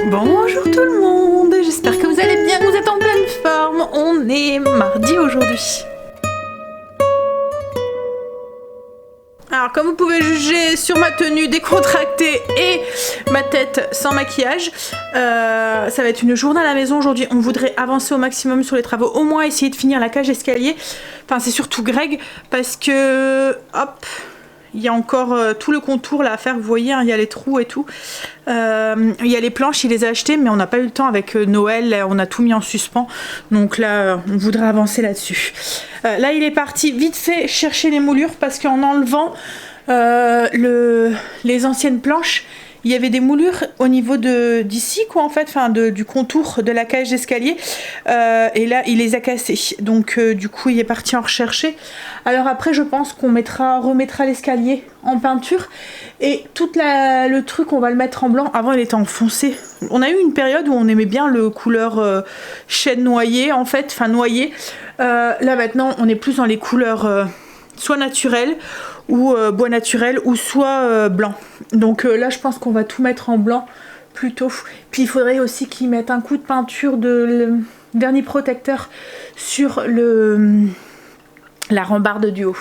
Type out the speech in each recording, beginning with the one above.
Bonjour tout le monde, j'espère que vous allez bien, que vous êtes en pleine forme. On est mardi aujourd'hui. Alors comme vous pouvez juger sur ma tenue décontractée et ma tête sans maquillage, ça va être une journée à la maison aujourd'hui. On voudrait avancer au maximum sur les travaux, au moins essayer de finir la cage d'escalier. Enfin c'est surtout Greg parce que hop, il y a encore tout le contour là à faire, vous voyez, hein, il y a les trous et tout. Il y a les planches, il les a achetées mais on n'a pas eu le temps avec Noël, on a tout mis en suspens. Donc là, on voudrait avancer là-dessus. Là, il est parti vite fait chercher les moulures parce qu'en enlevant les anciennes planches, il y avait des moulures au niveau d'ici quoi en fait, enfin du contour de la cage d'escalier et là il les a cassés, donc du coup il est parti en rechercher. Alors après je pense qu'on remettra l'escalier en peinture et tout le truc on va le mettre en blanc. Avant il était en foncé, on a eu une période où on aimait bien le couleur chêne noyer en fait, enfin noyer. Là maintenant on est plus dans les couleurs soit naturelles ou bois naturel ou soit blanc. Donc là je pense qu'on va tout mettre en blanc plutôt. Puis il faudrait aussi qu'ils mettent un coup de peinture de vernis protecteur sur la rambarde du haut.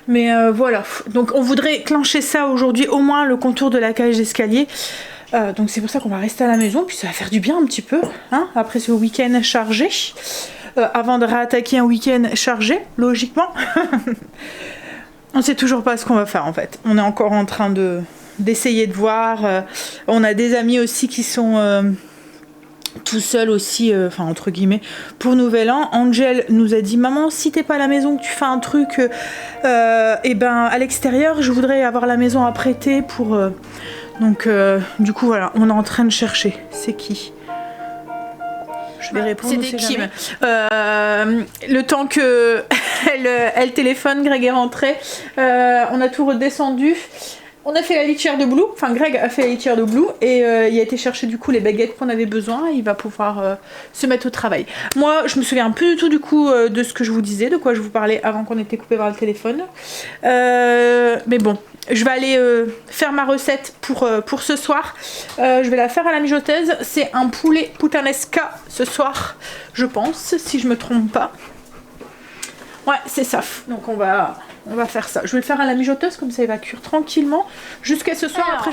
Mais voilà, donc on voudrait clencher ça aujourd'hui, au moins le contour de la cage d'escalier. Donc c'est pour ça qu'on va rester à la maison, puis ça va faire du bien un petit peu, hein, après ce week-end chargé. Avant de réattaquer un week-end chargé, logiquement. On sait toujours pas ce qu'on va faire en fait. On est encore en train d'essayer de voir. On a des amis aussi qui sont tout seuls aussi, enfin entre guillemets, pour Nouvel An. Angel nous a dit maman, si t'es pas à la maison, que tu fais un truc, et ben à l'extérieur, je voudrais avoir la maison à prêter pour. Donc du coup voilà, on est en train de chercher. C'est qui? Je vais répondre. C'était Kim. Le temps que elle téléphone, Greg est rentré. On a tout redescendu. On a fait la litière de Blue. Enfin, Greg a fait la litière de Blue et il a été chercher du coup les baguettes qu'on avait besoin. Il va pouvoir se mettre au travail. Moi, je me souviens plus du tout du coup de ce que je vous disais, de quoi je vous parlais avant qu'on était coupé par le téléphone. Mais bon. Je vais aller faire ma recette pour ce soir. Je vais la faire à la mijoteuse. C'est un poulet puttanesca ce soir, je pense, si je me trompe pas. Ouais, c'est ça. Donc on va faire ça. Je vais le faire à la mijoteuse, comme ça il va cuire tranquillement jusqu'à ce soir. Après,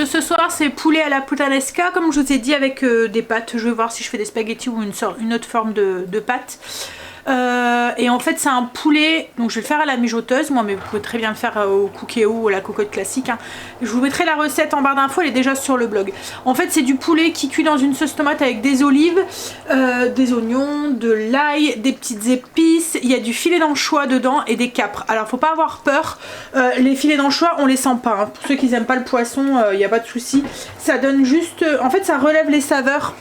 ce soir, c'est poulet à la puttanesca, comme je vous ai dit, avec des pâtes. Je vais voir si je fais des spaghettis ou une autre forme de pâte. Et en fait c'est un poulet, donc je vais le faire à la mijoteuse moi, mais vous pouvez très bien le faire au cookéo ou à la cocotte classique, hein. Je vous mettrai la recette en barre d'infos, elle est déjà sur le blog. En fait c'est du poulet qui cuit dans une sauce tomate avec des olives, des oignons, de l'ail, des petites épices, il y a du filet d'anchois dedans et des capres. Alors faut pas avoir peur, les filets d'anchois on les sent pas, hein. Pour ceux qui n'aiment pas le poisson, il n'y a pas de souci, ça donne juste, en fait ça relève les saveurs.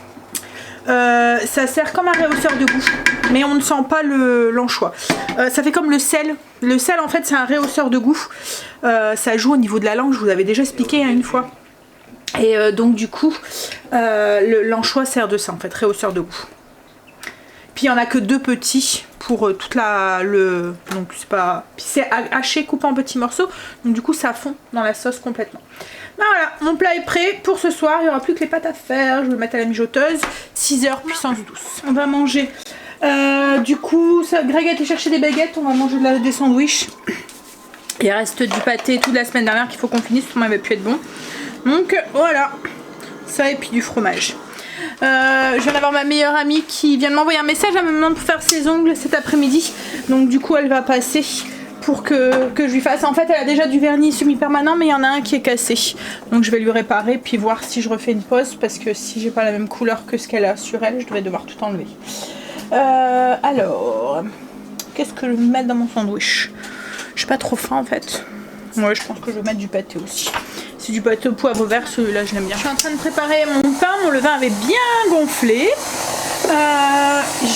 Ça sert comme un réhausseur de goût, mais on ne sent pas l'anchois. Ça fait comme le sel. Le sel en fait c'est un réhausseur de goût. Ça joue au niveau de la langue, je vous avais déjà expliqué hein, une fois. Et donc du coup l'anchois sert de ça en fait, réhausseur de goût. Puis il n'y en a que 2 petits pour toute donc c'est pas. Puis c'est haché, coupé en petits morceaux. Donc du coup ça fond dans la sauce complètement. Ben voilà, mon plat est prêt pour ce soir. Il n'y aura plus que les pâtes à faire. Je vais le mettre à la mijoteuse. 6 heures puissance douce. On va manger. Du coup, Greg a été chercher des baguettes. On va manger des sandwichs. Il reste du pâté toute la semaine dernière qu'il faut qu'on finisse. Sinon, il va plus être bon. Donc voilà. Ça et puis du fromage. Je viens d'avoir ma meilleure amie qui vient de m'envoyer un message. Elle me demande pour faire ses ongles cet après-midi. Donc du coup, elle va passer pour que je lui fasse. En fait elle a déjà du vernis semi-permanent mais il y en a un qui est cassé, donc je vais lui réparer puis voir si je refais une pause, parce que si j'ai pas la même couleur que ce qu'elle a sur elle, je devrais devoir tout enlever. Alors qu'est-ce que je vais mettre dans mon sandwich? J'ai pas trop faim en fait. Ouais, je pense que je vais mettre du pâté aussi. C'est du pâté au poivre vert, celui-là je l'aime bien. Je suis en train de préparer mon pain, mon levain avait bien gonflé.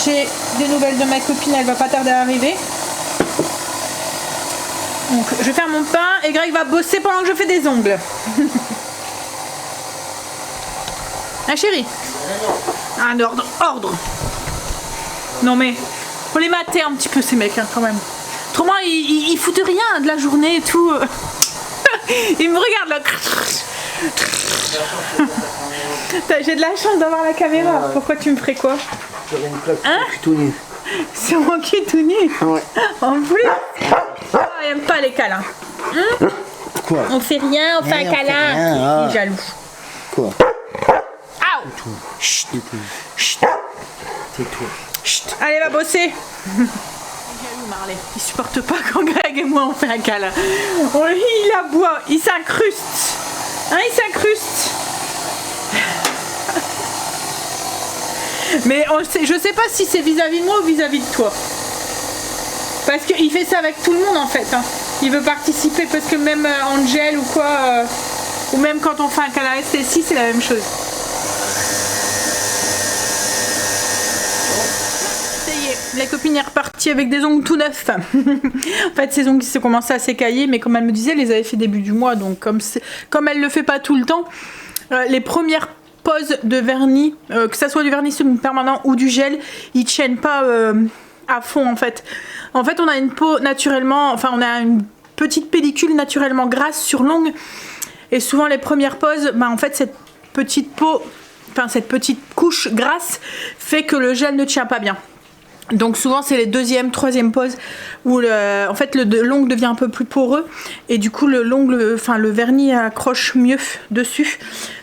J'ai des nouvelles de ma copine, elle va pas tarder à arriver. Donc je vais faire mon pain et Greg va bosser pendant que je fais des ongles. Ah chérie. Un ordre. Non mais faut les mater un petit peu ces mecs hein, quand même. Autrement ils foutent rien de la journée et tout. Ils me regardent là. J'ai de la chance d'avoir la caméra. Pourquoi tu me ferais quoi? J'aurais une plaque tout nu. C'est mon cul tout nu. Ouais. En plus. Oh, il aime pas les câlins. Quoi? On fait rien, on fait un câlin. Il est jaloux. Quoi? Aouh. Chut. Chut. Tais-toi. Chut. Allez, va bosser. Marley, il supporte pas quand Greg et moi on fait un câlin. Il aboie, il s'incruste. Hein, il s'incruste. Mais je sais pas si c'est vis-à-vis de moi ou vis-à-vis de toi. Parce qu'il fait ça avec tout le monde en fait. Hein. Il veut participer parce que même Angel ou quoi, ou même quand on fait un câlin avec Cécile, c'est la même chose. La copine est repartie avec des ongles tout neufs. En fait, ses ongles se commençaient à s'écailler, mais comme elle me disait, elle les avait fait début du mois. Donc, comme elle le fait pas tout le temps, les premières poses de vernis, que ça soit du vernis semi-permanent ou du gel, ils tiennent pas à fond en fait. En fait, on a une peau naturellement, enfin, on a une petite pellicule naturellement grasse sur l'ongle, et souvent les premières poses, bah, en fait, cette petite peau, enfin cette petite couche grasse fait que le gel ne tient pas bien. Donc souvent c'est les deuxième, troisième poses où en fait l'ongle devient un peu plus poreux et du coup le vernis accroche mieux dessus.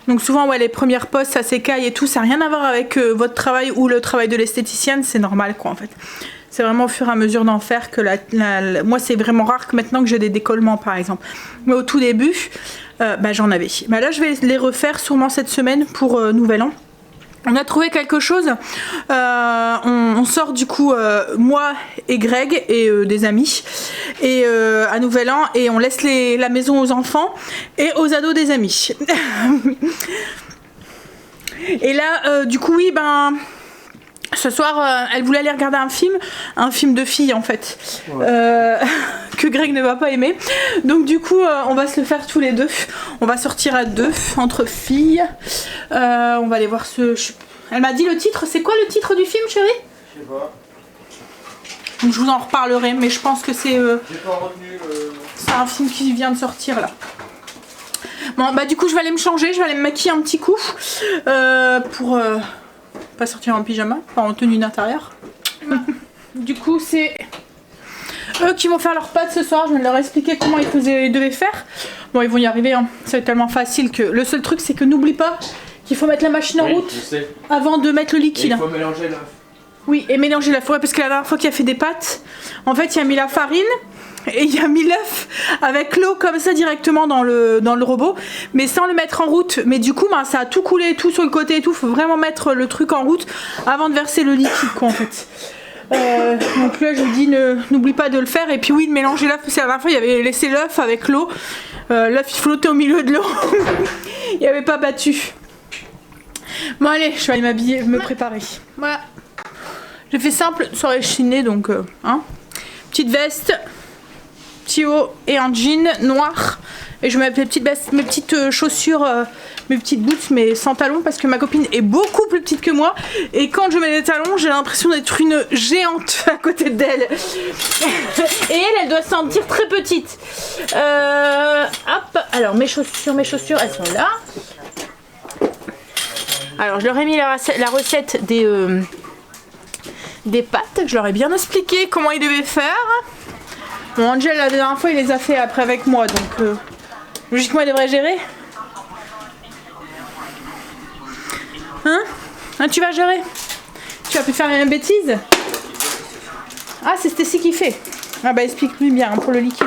Donc souvent ouais, les premières poses ça s'écaille et tout, ça n'a rien à voir avec votre travail ou le travail de l'esthéticienne, c'est normal quoi en fait. C'est vraiment au fur et à mesure d'en faire que moi c'est vraiment rare que maintenant que j'ai des décollements par exemple. Mais au tout début bah, j'en avais. Bah, là je vais les refaire sûrement cette semaine pour Nouvel An. On a trouvé quelque chose, on sort du coup moi et Greg et des amis et à Nouvel An et on laisse la maison aux enfants et aux ados des amis. Et là du coup oui ben ce soir elle voulait aller regarder un film de filles en fait, ouais. Que Greg ne va pas aimer, donc du coup on va se le faire tous les deux, on va sortir à deux entre filles, on va aller voir elle m'a dit le titre, c'est quoi le titre du film chérie? Je sais pas. Donc je vous en reparlerai, mais je pense que c'est j'ai pas retenu c'est un film qui vient de sortir là. Bon bah du coup je vais aller me changer, je vais aller me maquiller un petit coup pour pas sortir en pyjama, pas en tenue d'intérieur. Du coup c'est eux qui vont faire leurs pâtes ce soir, je vais leur expliquer comment ils devaient faire. Bon ils vont y arriver, hein. C'est tellement facile que le seul truc c'est que n'oublie pas qu'il faut mettre la machine en route avant de mettre le liquide. Et il faut mélanger l'œuf. Oui, et mélanger la forêt parce que la dernière fois qu'il a fait des pâtes, en fait il a mis la farine et il a mis l'œuf avec l'eau comme ça directement dans le robot, mais sans le mettre en route. Mais du coup, ben, ça a tout coulé, tout sur le côté et tout. Faut vraiment mettre le truc en route avant de verser le liquide, quoi, en fait. Donc là, je dis n'oublie pas de le faire. Et puis oui, de mélanger l'œuf. Parce que la dernière fois, il avait laissé l'œuf avec l'eau. L'œuf, il flottait au milieu de l'eau. Il avait pas battu. Bon allez, je vais aller m'habiller, me préparer. Voilà. J'ai fait simple, soirée chinée, donc hein. Petite veste, petit haut et un jean noir. Et je mets mes petites vestes, mes petites chaussures, mes petites boots, mais sans talons parce que ma copine est beaucoup plus petite que moi. Et quand je mets des talons, j'ai l'impression d'être une géante à côté d'elle. Et elle doit se sentir très petite. Hop, alors mes chaussures, elles sont là. Alors je leur ai mis la recette des pâtes, je leur ai bien expliqué comment ils devaient faire. Bon, Angel la dernière fois il les a fait après avec moi, donc logiquement il devrait gérer. Hein? Tu vas gérer? Tu vas plus faire une bêtise? Ah, c'est Stécie qui fait. Ah bah explique-lui bien hein, pour le liquide.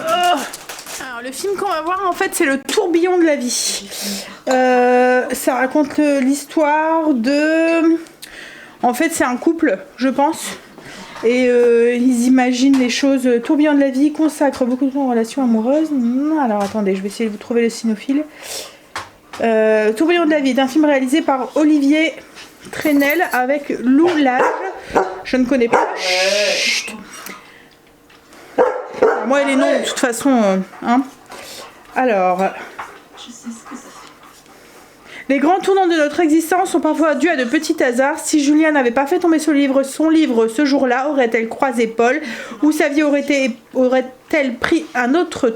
Alors le film qu'on va voir en fait c'est le tourbillon de la vie. Ça raconte l'histoire de... En fait c'est un couple je pense. Et ils imaginent les choses. Tourbillon de la vie consacre beaucoup de temps aux relations amoureuses. Alors attendez, je vais essayer de vous trouver le cynophile. Tourbillon de la vie est un film réalisé par Olivier Trenel avec Lou Lage. Je ne connais pas. Chut. Alors, moi et les noms de toute façon. Hein. Alors. Je sais ce que ça fait. Les grands tournants de notre existence sont parfois dus à de petits hasards. Si Julia n'avait pas fait tomber son livre ce jour-là, aurait-elle croisé Paul ou sa vie aurait-elle pris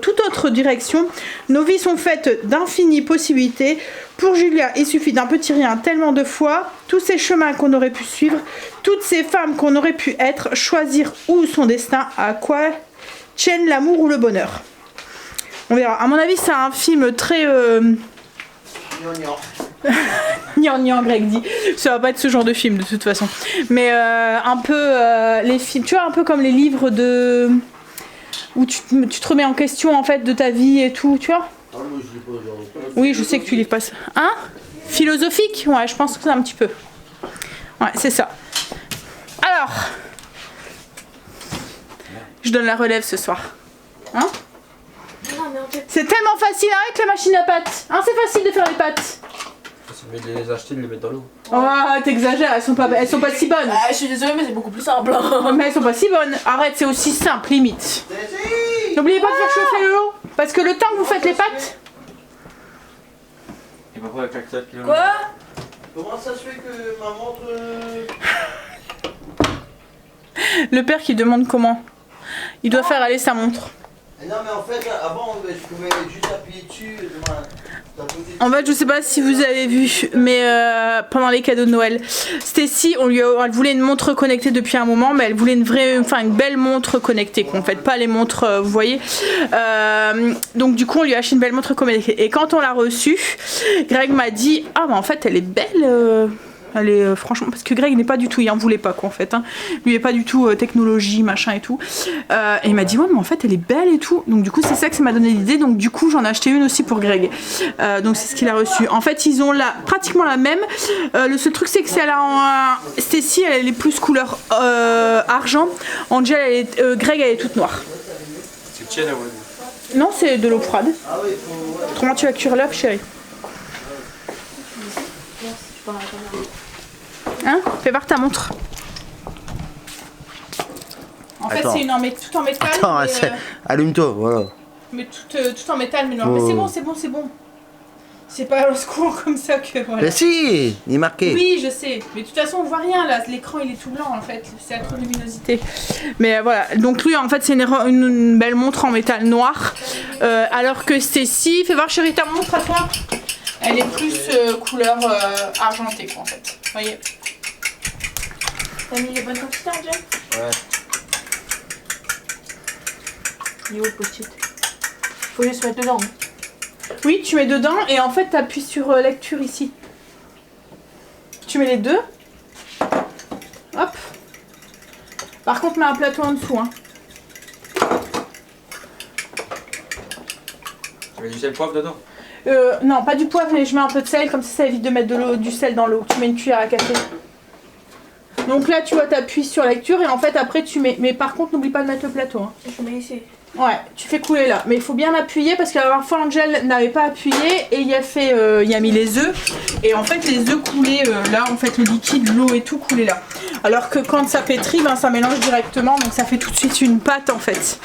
toute autre direction? Nos vies sont faites d'infinies possibilités. Pour Julia, il suffit d'un petit rien tellement de fois. Tous ces chemins qu'on aurait pu suivre, toutes ces femmes qu'on aurait pu être, choisir où son destin, à quoi tiennent l'amour ou le bonheur. On verra. À mon avis, c'est un film très... Nian, Greg dit. Ça va pas être ce genre de film de toute façon. Mais un peu les films, tu vois, un peu comme les livres de... où tu te remets en question en fait de ta vie et tout, tu vois. Oui, je sais que tu lis pas ça. Hein? Philosophique? Ouais, je pense que c'est un petit peu. Ouais, c'est ça. Alors, je donne la relève ce soir. Hein? C'est tellement facile avec la machine à pâtes. Hein, c'est facile de faire les pâtes. C'est mieux de les acheter et de les mettre dans l'eau. Oh, t'exagères, elles sont pas si bonnes. Ah, je suis désolée, mais c'est beaucoup plus simple. Mais elles sont pas si bonnes. Arrête, c'est aussi simple, limite. N'oubliez pas de faire chauffer l'eau. Parce que le temps que vous faites les pâtes... Et pas avec la claque. Quoi? Comment ça se fait que ma montre... Le père qui demande comment. Il doit faire aller sa montre. Non mais en fait, avant, je pouvais juste appuyer dessus. En fait, je sais pas si vous avez vu, mais pendant les cadeaux de Noël, Stacy, elle voulait une montre connectée depuis un moment, mais elle voulait une belle montre connectée, quoi. En fait, pas les montres, vous voyez. Donc du coup, on lui a acheté une belle montre connectée. Et quand on l'a reçue, Greg m'a dit, ah bah en fait, elle est belle. Elle est franchement, parce que Greg n'est pas du tout, il en voulait pas quoi en fait. Hein. Lui il est pas du tout technologie, machin et tout. Et il m'a dit ouais mais en fait elle est belle et tout. Donc du coup c'est ça que ça m'a donné l'idée. Donc du coup j'en ai acheté une aussi pour Greg. Donc c'est ce qu'il a reçu. En fait ils ont pratiquement la même. Le seul truc c'est que celle Stacy elle est plus couleur argent. Angel Greg elle est toute noire. C'est tienne à vous. Non c'est de l'eau froide. Autrement tu vas cuire l'œuf chérie. Hein? Fais voir ta montre. En fait, c'est tout en métal. Attends, mais, allume-toi, voilà. Mais tout en métal, mais noir. Mais c'est bon. C'est pas au secours comme ça que voilà. Mais si, il est marqué. Oui, je sais. Mais de toute façon, on voit rien là. L'écran, il est tout blanc en fait. C'est à trop de luminosité. Mais voilà. Donc lui, en fait, c'est une belle montre en métal noir. Alors que Stacy, fais voir chérie ta montre à toi. Elle est plus couleur argentée quoi en fait. Vous voyez? T'as mis les bonnes quantités, Angel? Ouais. Il est où le post-it? Faut juste mettre dedans. Oui, tu mets dedans et en fait t'appuies sur lecture ici. Tu mets les deux. Hop. Par contre, mets un plateau en dessous. Hein. Tu mets du sel poivre dedans? Non, pas du poivre, mais je mets un peu de sel, comme ça évite de mettre du sel dans l'eau. Tu mets une cuillère à café. Donc là, tu vois, t'appuies sur lecture et en fait, après, tu mets... Mais par contre, n'oublie pas de mettre le plateau. Hein. Je mets ici. Ouais, tu fais couler là. Mais il faut bien appuyer parce que la dernière fois, Angel n'avait pas appuyé et il a mis les œufs. Et en fait, les œufs coulaient là, en fait, le liquide, l'eau et tout coulait là. Alors que quand ça pétrit, ben, ça mélange directement, donc ça fait tout de suite une pâte, en fait.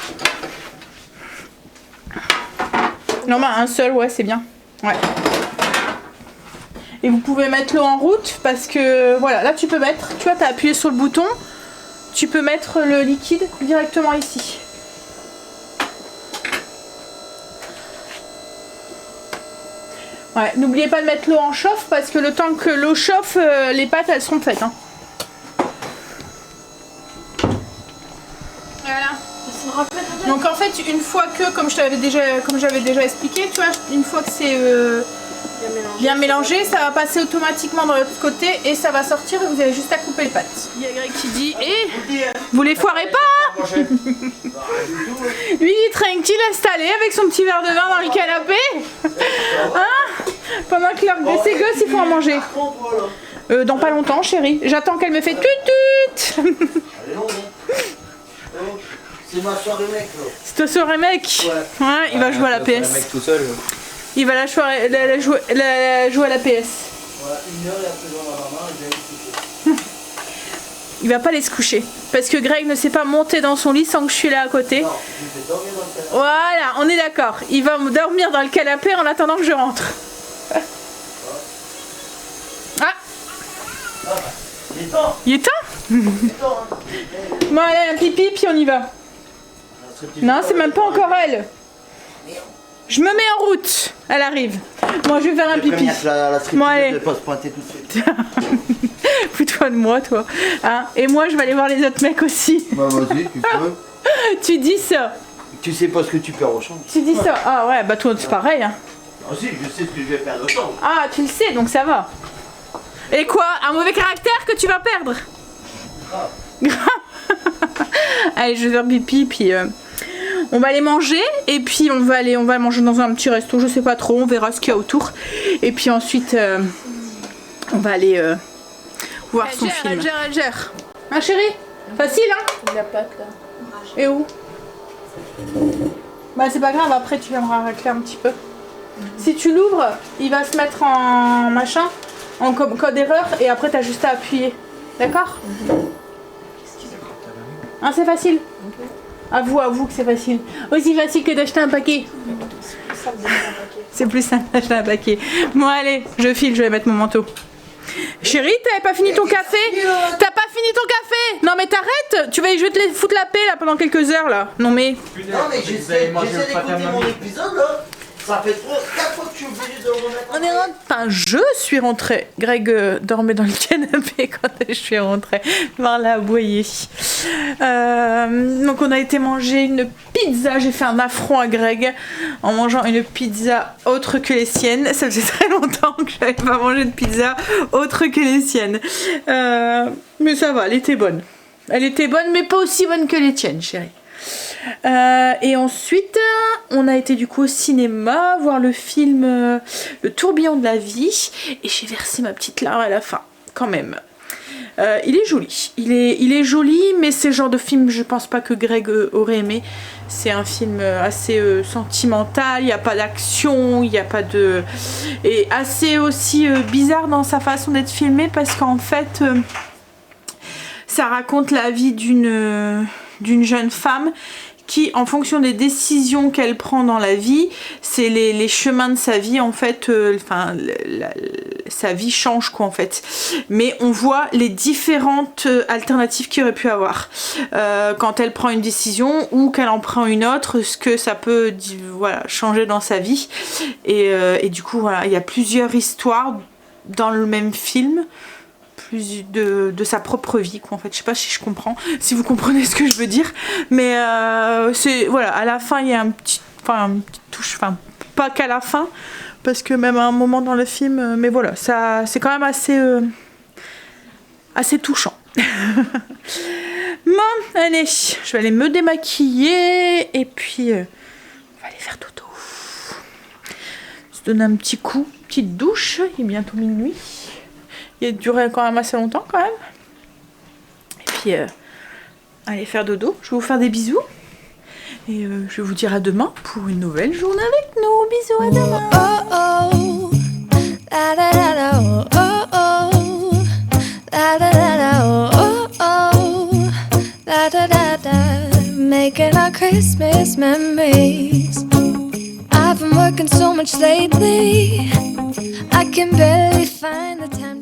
Non, bah un seul, ouais, c'est bien. Ouais. Et vous pouvez mettre l'eau en route parce que, voilà, là tu peux mettre, tu vois, t'as appuyé sur le bouton, tu peux mettre le liquide directement ici. Ouais, n'oubliez pas de mettre l'eau en chauffe parce que le temps que l'eau chauffe, les pâtes elles seront faites. Hein. Voilà. Donc en fait, une fois que, comme j'avais déjà expliqué, tu vois, une fois que c'est bien mélangé, ça va passer automatiquement dans l'autre côté et ça va sortir et vous avez juste à couper les pâtes. Il y a Greg qui dit vous les foirez pas hein. Lui il est tranquille installé avec son petit verre de vin dans le canapé. Hein, pendant que l'heure de ses gosses, il faut en manger. Dans pas longtemps, chérie. J'attends qu'elle me fait tut tut. C'est ma soirée mec là. C'est ta soirée mec. Ouais, il va jouer à la PS. Le mec tout seul. Il va jouer à la PS. Ouais, 1 heure et après dans ma maman, j'ai allé coucher. Il va pas aller se coucher. Parce que Greg ne sait pas monter dans son lit sans que je suis là à côté. Non, je vais dormir dans le canapé. Voilà, on est d'accord. Il va dormir dans le canapé en attendant que je rentre. Il est temps. Il est temps? Il est temps. Hein. Bon, allez, un pipi, puis on y va. Non, c'est même pas encore elle. Je me mets en route. Elle arrive. Moi, je vais faire un pipi. Bon, allez. De pas se pointer tout de suite. Fous-toi de moi, toi. Hein, et moi, je vais aller voir les autres mecs aussi. Bah, vas-y, tu peux. Tu dis ça. Tu sais pas ce que tu perds au champ. Tu dis ça. Ah ouais, bah toi, c'est pareil. Hein. Ah si, je sais ce que je vais perdre au champ. Ah, tu le sais, donc ça va. Et quoi? Un mauvais caractère que tu vas perdre? Allez, je vais faire pipi, puis on va aller manger, et puis on va manger dans un petit resto, je sais pas trop, on verra ce qu'il y a autour. Et puis ensuite, on va aller voir son film. Elle gère. Hein, chérie? Facile, hein? La pâte là. Et où? Bah c'est pas grave, après tu viendras racler un petit peu. Si tu l'ouvres, il va se mettre en machin, en code erreur, et après t'as juste à appuyer. D'accord? Hein, c'est facile? Avoue que c'est facile. Aussi facile que d'acheter un paquet. C'est plus simple d'acheter un paquet. Bon allez, je file, je vais mettre mon manteau. Chérie, t'avais pas fini ton café? T'as pas fini ton café? Non mais t'arrêtes. Je vais te foutre la paix là pendant quelques heures là. Non mais... Non mais j'essaie d'écouter mon épisode là. Ça fait 4 fois que je suis obligé de remettre. On est rentré. Enfin, je suis rentrée. Greg dormait dans le canapé quand je suis rentrée. Voir la aboyer. Donc on a été manger une pizza. J'ai fait un affront à Greg en mangeant une pizza autre que les siennes. Ça faisait très longtemps que je n'avais pas mangé de pizza autre que les siennes. Mais ça va, elle était bonne. Elle était bonne, mais pas aussi bonne que les tiennes, chérie. Et ensuite, on a été du coup au cinéma voir le film Le tourbillon de la vie, et j'ai versé ma petite larme à la fin, quand même. Il est joli, il est joli, mais c'est le genre de film, je pense pas que Greg aurait aimé. C'est un film assez sentimental, il n'y a pas d'action, il n'y a pas de... Et assez aussi bizarre dans sa façon d'être filmé, parce qu'en fait, ça raconte la vie d'une jeune femme qui, en fonction des décisions qu'elle prend dans la vie, c'est les chemins de sa vie, en fait, sa vie change, quoi, en fait. Mais on voit les différentes alternatives qu'il aurait pu avoir. Quand elle prend une décision ou qu'elle en prend une autre, ce que ça peut, voilà, changer dans sa vie. Et du coup, voilà, il y a plusieurs histoires dans le même film, plus de sa propre vie, quoi, en fait. Je sais pas si je comprends, si vous comprenez ce que je veux dire, mais c'est, voilà, à la fin il y a une petite touche, enfin pas qu'à la fin, parce que même à un moment dans le film, mais voilà, ça c'est quand même assez touchant. Bon, allez, je vais aller me démaquiller, et puis on va aller faire dodo. Se donner un petit coup, petite douche, il est bientôt minuit. Il a duré quand même assez longtemps quand même. Et puis, allez faire dodo. Je vais vous faire des bisous. Et je vais vous dire à demain pour une nouvelle journée avec nous. Bisous, à demain. Oh oh, la la la la, oh oh, la la la la, oh oh, la da da da, making our Christmas memories. I've been working so much lately, I can barely find the time.